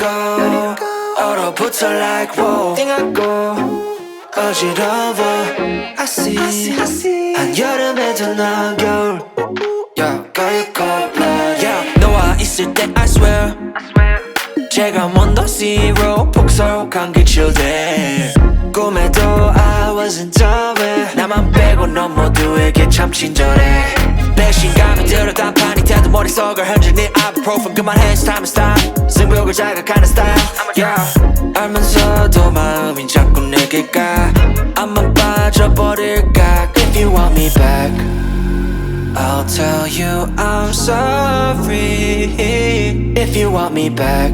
go 얼어붙어 like wow 띵하고 어지러워 I see 한여름에도 넌 겨울 Yeah, girl you cold blood Yeah, 너와 있을 때 I swear 제가 먼저 zero 폭설한 그 children 꿈에도 I wasn't aware 나만 빼고 넌 모두에게 참 친절해 배신감이 들어 단판이 태도 머릿속을 흔드는 ibuprofen 그만해 it's time to stop 승부욕을 자극하는 style yeah. 알면서도 마음이 자꾸 내게 가 안만 빠져버릴까 If you want me back I'll tell you I'm sorry If you want me back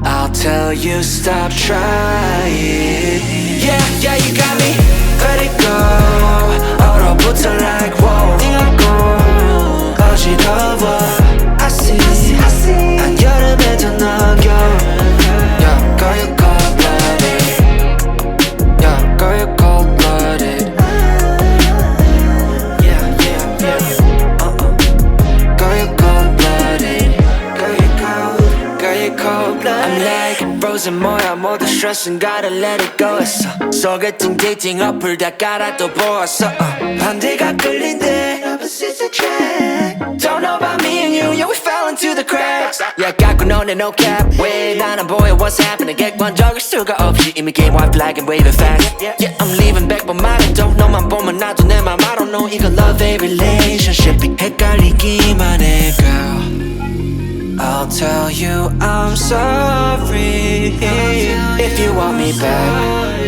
I'll tell you stop trying Yeah, yeah, you got me Let it go 얼어붙어 like wow 띵하고 어지러워 I see 한여름에도 넌 겨울 Yeah, girl you cold-blooded Yeah, girl you cold-blooded Yeah, yeah, yeah Girl you cold-blooded Girl you cold-blooded I'm like frozen 뭐야 모두 stress은 gotta let it go 했어 소개팅 데이팅 어플 다 깔아 또 보았어 반대가 끌린대 Opposites attract Don't know about me and you Yeah we fell into the cracks Yeah 깎고 너네 no cap 왜 난 안 보여 what's happening 객관적일 수가 없이 이미 game white flag and waving fast Yeah I'm leaving back but 말해도 너만 보면 나도 내 맘 I don't know 이건 love a relationship 헷갈리기만 해 girl I'll tell you I'm sorry If you want me back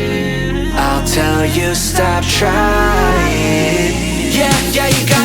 I'll tell you stop trying Yeah, yeah, you got